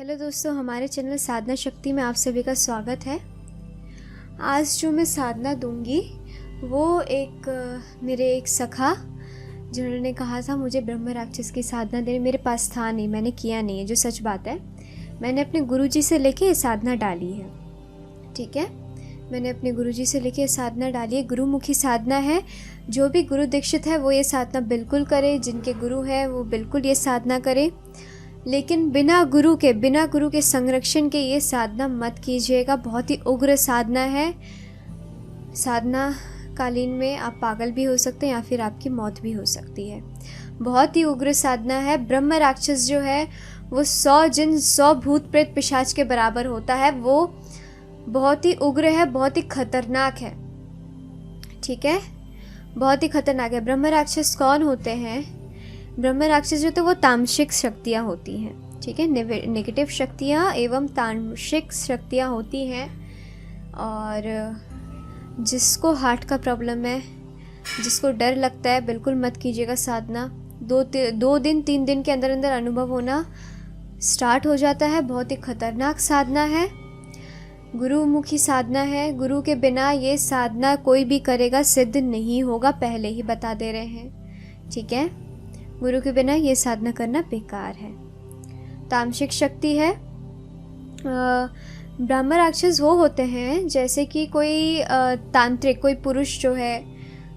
Hello दोस्तों, हमारे channel साधना शक्ति में आप सभी का स्वागत है। आज जो मैं साधना दूंगी वो मेरे एक सखा जिन्होंने कहा था मुझे ब्रह्म राक्षस की साधना देने, मेरे पास था नहीं, मैंने किया नहीं है, जो सच बात है। मैंने अपने गुरुजी से लेके ये साधना डाली है। ठीक है, मैंने अपने गुरुजी से लेके ये साधना डाली है। गुरुमुखी साधना है। जो भी गुरु दीक्षित है वो ये साधना बिल्कुल करे, जिनके गुरु है वो बिल्कुल ये साधना करे। लेकिन बिना गुरु के संरक्षण के ये साधना मत कीजिएगा। बहुत ही उग्र साधना है। साधना कालीन में आप पागल भी हो सकते हैं या फिर आपकी मौत भी हो सकती है। बहुत ही उग्र साधना है। ब्रह्म राक्षस जो है वो 100 जिन 100 भूत प्रेत पिशाच के बराबर होता है। वो बहुत ही उग्र है, बहुत ही खतरनाक है। ठीक है, बहुत ही खतरनाक है। ब्रह्म राक्षस कौन होते हैं? ब्रह्म राक्षस जो तो वो तामसिक शक्तियाँ होती हैं। ठीक है, नेगेटिव शक्तियाँ एवं तामसिक शक्तियाँ होती हैं। और जिसको हार्ट का प्रॉब्लम है, जिसको डर लगता है, बिल्कुल मत कीजिएगा साधना। 2 दिन 3 दिन के अंदर अंदर अनुभव होना स्टार्ट हो जाता है। बहुत ही खतरनाक साधना है। गुरुमुखी साधना है। गुरु के बिना ये साधना कोई भी करेगा सिद्ध नहीं होगा, पहले ही बता दे रहे हैं। ठीक है, गुरु के बिना ये साधना करना बेकार है। तामसिक शक्ति है। ब्रह्म राक्षस वो होते हैं जैसे कि कोई तांत्रिक, कोई पुरुष जो है,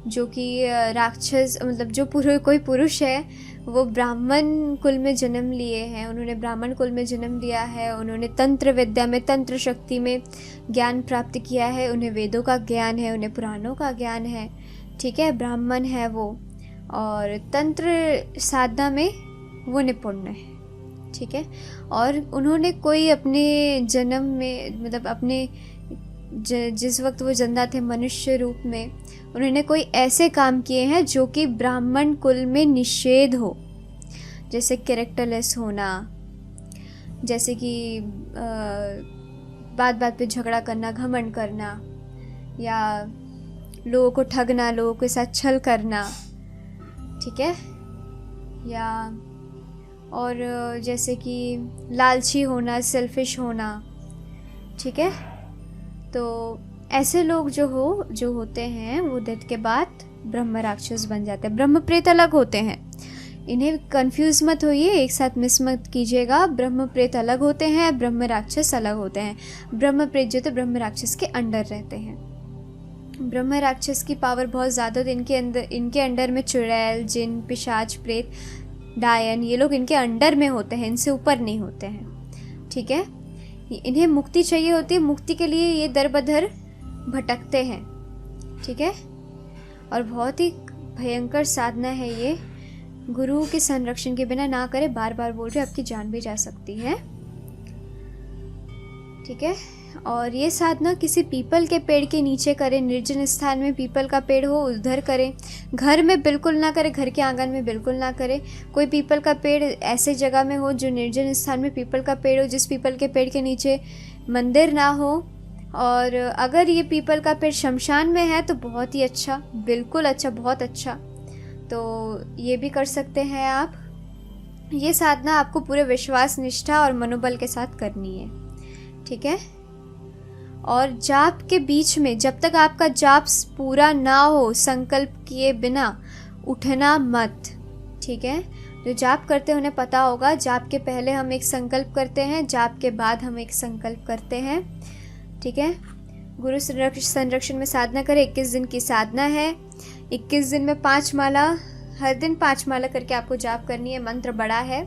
जो कि राक्षस मतलब जो कोई पुरुष है, वो ब्राह्मण कुल में जन्म लिए हैं। उन्होंने ब्राह्मण कुल में जन्म लिया है। उन्होंने तंत्र विद्या में, तंत्र शक्ति में ज्ञान प्राप्त किया है। उन्हें वेदों का ज्ञान है, उन्हें पुराणों का ज्ञान है। ठीक है, ब्राह्मण है वो, और तंत्र साधना में वो निपुण है। ठीक है, और उन्होंने कोई अपने जन्म में मतलब अपने जिस वक्त वो जिंदा थे मनुष्य रूप में, उन्होंने कोई ऐसे काम किए हैं जो कि ब्राह्मण कुल में निषेध हो। जैसे कैरेक्टरलेस होना, जैसे कि बात बात पे झगड़ा करना, घमंड करना, या लोगों को ठगना, लोगों के साथ छल करना। ठीक है, या और जैसे कि लालची होना, सेल्फिश होना। ठीक है, तो ऐसे लोग जो होते हैं वो डेथ के बाद ब्रह्म राक्षस बन जाते हैं। ब्रह्म प्रेत अलग होते हैं, इन्हें कंफ्यूज मत होइए, एक साथ मिस मत कीजिएगा। ब्रह्म प्रेत अलग होते हैं, ब्रह्म राक्षस अलग होते हैं। ब्रह्म प्रेत जो तो ब्रह्म राक्षस के अंडर रहते हैं। ब्रह्म राक्षस की पावर बहुत ज़्यादा होती है। इनके अंडर में चुड़ैल, जिन, पिशाच, प्रेत, डायन, ये लोग इनके अंडर में होते हैं, इनसे ऊपर नहीं होते हैं। ठीक है, इन्हें मुक्ति चाहिए होती है। मुक्ति के लिए ये दर बदर भटकते हैं। ठीक है, और बहुत ही भयंकर साधना है ये। गुरु के संरक्षण के बिना ना करे, बार बार बोल रहे, आपकी जान भी जा सकती है। ठीक है, और ये साधना किसी पीपल के पेड़ के नीचे करें। निर्जन स्थान में पीपल का पेड़ हो उधर करें। घर में बिल्कुल ना करें, घर के आंगन में बिल्कुल ना करें। कोई पीपल का पेड़ ऐसे जगह में हो जो निर्जन स्थान में पीपल का पेड़ हो, जिस पीपल के पेड़ के नीचे मंदिर ना हो। और अगर ये पीपल का पेड़ शमशान में है तो बहुत ही अच्छा, बिल्कुल अच्छा, बहुत अच्छा। तो ये भी कर सकते हैं आप। ये साधना आपको पूरे विश्वास, निष्ठा और मनोबल के साथ करनी है। ठीक है, और जाप के बीच में जब तक आपका जाप पूरा ना हो, संकल्प किए बिना उठना मत। ठीक है, जो जाप करते हैं उन्हें पता होगा, जाप के पहले हम एक संकल्प करते हैं, जाप के बाद हम एक संकल्प करते हैं। ठीक है, गुरु संरक्षण में साधना करें। 21 दिन की साधना है। 21 दिन में 5 माला, हर दिन 5 माला करके आपको जाप करनी है। मंत्र बड़ा है,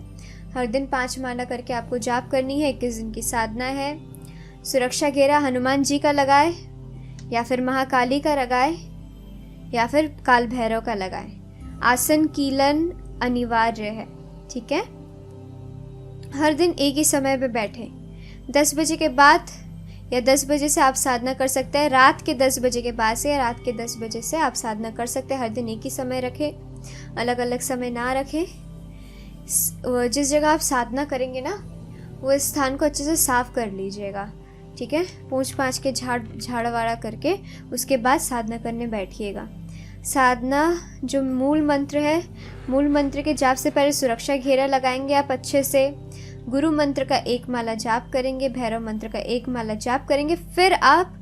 हर दिन 5 माला करके आपको जाप करनी है। 21 दिन की साधना है। सुरक्षा घेरा हनुमान जी का लगाए, या फिर महाकाली का लगाए, या फिर काल भैरव का लगाए। आसन कीलन अनिवार्य है। ठीक है, हर दिन एक ही समय पे बैठे। 10 बजे के बाद या 10 बजे से आप साधना कर सकते हैं। रात के 10 बजे के बाद से या रात के 10 बजे से आप साधना कर सकते हैं। हर दिन एक ही समय रखें, अलग अलग समय ना रखें। जिस जगह आप साधना करेंगे ना, वो स्थान को अच्छे से साफ कर लीजिएगा। ठीक है, पूंछ पाँछ के झाड़ वाड़ा करके उसके बाद साधना करने बैठिएगा। साधना जो मूल मंत्र है, मूल मंत्र के जाप से पहले सुरक्षा घेरा लगाएंगे आप अच्छे से। गुरु मंत्र का 1 माला जाप करेंगे, भैरव मंत्र का 1 माला जाप करेंगे, फिर आप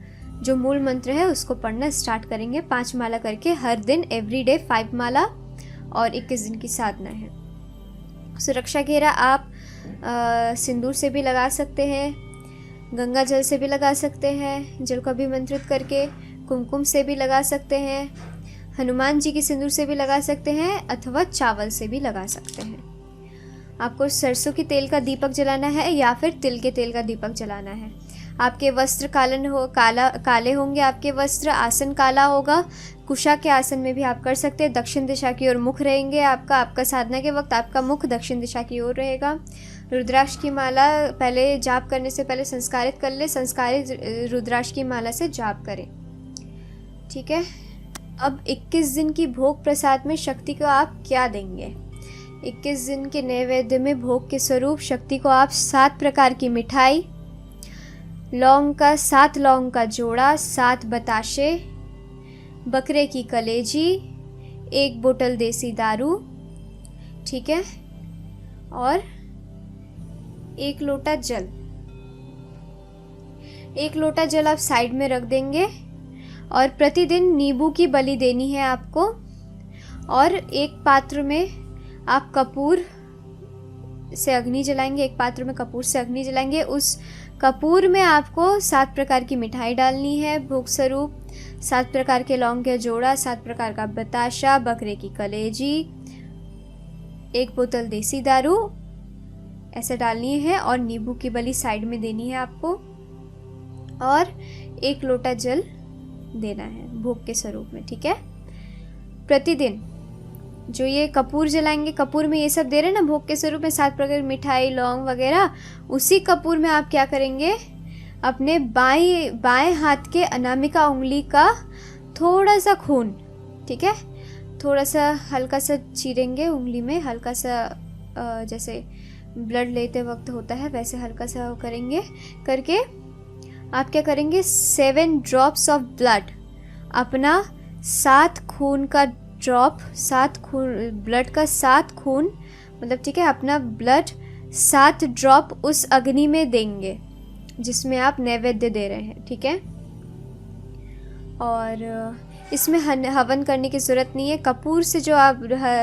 जो मूल मंत्र है उसको पढ़ना स्टार्ट करेंगे 5 माला करके हर दिन, एवरीडे 5 माला, और 21 दिन की साधना है। सुरक्षा घेरा आप सिंदूर से भी लगा सकते हैं, गंगा जल से भी लगा सकते हैं, जल को अभिमंत्रित करके, कुमकुम से भी लगा सकते हैं, हनुमान जी की सिंदूर से भी लगा सकते हैं, अथवा चावल से भी लगा सकते हैं। आपको सरसों की तेल का दीपक जलाना है या फिर तिल के तेल का दीपक जलाना है। आपके वस्त्र काले होंगे, आपके वस्त्र, आसन काला होगा। कुशा के आसन में भी आप कर सकते हैं। दक्षिण दिशा की ओर मुख रहेंगे आपका साधना के वक्त आपका मुख दक्षिण दिशा की ओर रहेगा। रुद्राक्ष की माला पहले जाप करने से पहले संस्कारित कर ले, संस्कारित रुद्राक्ष की माला से जाप करें। ठीक है। अब 21 दिन की भोग प्रसाद में शक्ति को आप क्या देंगे? 21 दिन के नैवेद्य में भोग के स्वरूप शक्ति को आप 7 प्रकार की मिठाई, 7 लौंग का जोड़ा, 7 बताशे, बकरे की कलेजी, 1 बोतल देसी दारू, ठीक है, और 1 लोटा जल। 1 लोटा जल आप साइड में रख देंगे और प्रतिदिन नींबू की बलि देनी है आपको। और एक पात्र में आप कपूर से अग्नि जलाएंगे, एक पात्र में कपूर से अग्नि जलाएंगे। उस कपूर में आपको 7 प्रकार की मिठाई डालनी है भोग स्वरूप, 7 प्रकार के लौंग का जोड़ा, 7 प्रकार का बताशा, बकरे की कलेजी, 1 बोतल देसी दारू ऐसे डालनी है और नींबू की बलि साइड में देनी है आपको, और 1 लोटा जल देना है भोग के स्वरूप में। ठीक है। प्रतिदिन जो ये कपूर जलाएंगे, कपूर में ये सब दे रहे हैं ना भोग के स्वरूप में, 7 प्रकार मिठाई, लौंग वगैरह, उसी कपूर में आप क्या करेंगे, अपने बाएं हाथ के अनामिका उंगली का थोड़ा सा खून, ठीक है, थोड़ा सा हल्का सा चीरेंगे उंगली में, हल्का सा जैसे ब्लड लेते वक्त होता है वैसे हल्का सा करेंगे। करके आप क्या करेंगे, 7 ड्रॉप्स ऑफ ब्लड, अपना 7 खून का ड्रॉप, 7 खून ब्लड का 7 खून मतलब, ठीक है, अपना ब्लड 7 ड्रॉप उस अग्नि में देंगे जिसमें आप नैवेद्य दे रहे हैं। ठीक है। और इसमें हवन करने की ज़रूरत नहीं है। कपूर से जो आप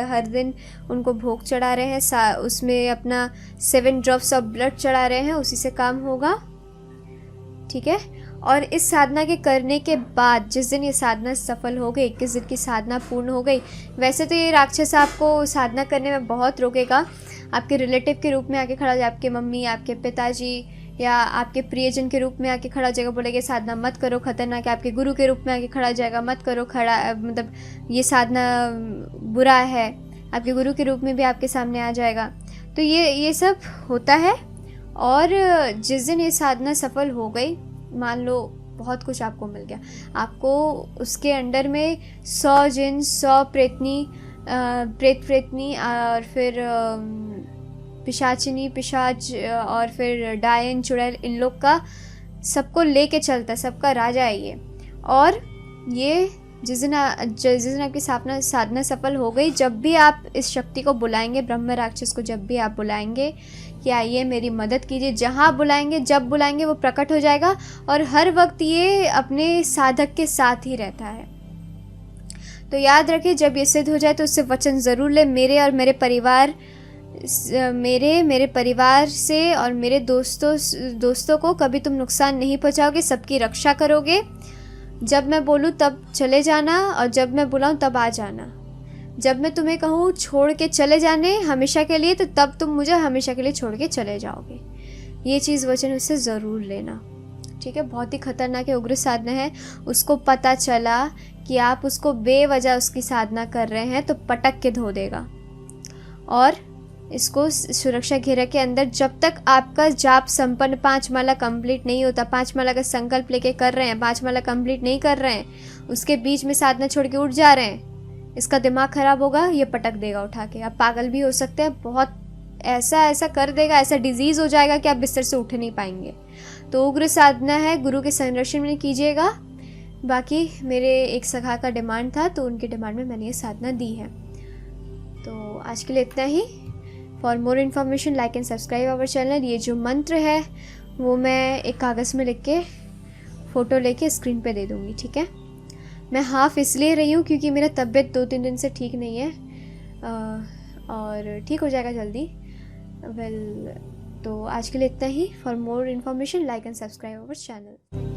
हर दिन उनको भोग चढ़ा रहे हैं, उसमें अपना 7 ड्रॉप्स ऑफ ब्लड चढ़ा रहे हैं, उसी से काम होगा। ठीक है। और इस साधना के करने के बाद जिस दिन ये साधना सफल हो गई, 21 दिन की साधना पूर्ण हो गई, वैसे तो ये राक्षस आपको साधना करने में बहुत रोकेगा, आपके रिलेटिव के रूप में आके खड़ा हो जाए, आपके मम्मी, आपके पिताजी या आपके प्रियजन के रूप में आके खड़ा हो जाएगा, बोलेगा साधना मत करो, खतरनाक है। आपके गुरु के रूप में आके खड़ा हो जाएगा, मत करो, मतलब ये साधना बुरा है, आपके गुरु के रूप में भी आपके सामने आ जाएगा। तो ये सब होता है। और जिस दिन ये साधना सफल हो गई, मान लो बहुत कुछ आपको मिल गया, आपको उसके अंडर में 100 जिन, 100 प्रेतनी और फिर पिशाच और फिर डायन, चुड़ैल, इन लोग का सबको लेके चलता, सबका राजा है ये। और ये जिस दिन आपकी साधना सफल हो गई, जब भी आप इस शक्ति को बुलाएंगे, ब्रह्म राक्षस को जब भी आप बुलाएंगे कि आइए मेरी मदद कीजिए, जहाँ बुलाएंगे, जब बुलाएंगे वो प्रकट हो जाएगा। और हर वक्त ये अपने साधक के साथ ही रहता है। तो याद रखिए, जब ये सिद्ध हो जाए तो उससे वचन ज़रूर ले, मेरे और मेरे परिवार से और मेरे दोस्तों को कभी तुम नुकसान नहीं पहुँचाओगे, सबकी रक्षा करोगे। जब मैं बोलूँ तब चले जाना और जब मैं बुलाऊँ तब आ जाना। जब मैं तुम्हें कहूँ छोड़ के चले जाने हमेशा के लिए, तो तब तुम मुझे हमेशा के लिए छोड़ के चले जाओगे। ये चीज़ वचन उससे ज़रूर लेना। ठीक है। बहुत ही खतरनाक है, उग्र साधना है। उसको पता चला कि आप उसको बेवजह उसकी साधना कर रहे हैं तो पटक के धो देगा। और इसको सुरक्षा घेरा के अंदर जब तक आपका जाप संपन्न 5 माला कंप्लीट नहीं होता, 5 माला का संकल्प लेके कर रहे हैं, 5 माला कंप्लीट नहीं कर रहे हैं, उसके बीच में साधना छोड़ के उठ जा रहे हैं, इसका दिमाग खराब होगा, ये पटक देगा उठा के। आप पागल भी हो सकते हैं, बहुत ऐसा कर देगा, ऐसा डिजीज़ हो जाएगा कि आप बिस्तर से उठ नहीं पाएंगे। तो उग्र साधना है, गुरु के संरक्षण में कीजिएगा। बाकी मेरे एक सखा का डिमांड था, तो उनके डिमांड में मैंने ये साधना दी है। तो आज के लिए इतना ही। For more information like and subscribe our channel. ये जो मंत्र है वो मैं एक कागज़ में लिख के फ़ोटो लेके स्क्रीन पे दे दूँगी, ठीक है। मैं हाफ़ इसलिए रही हूँ क्योंकि मेरा तबीयत 2-3 दिन से ठीक नहीं है, और ठीक हो जाएगा जल्दी। तो आज के लिए इतना ही। For more information like and subscribe our channel.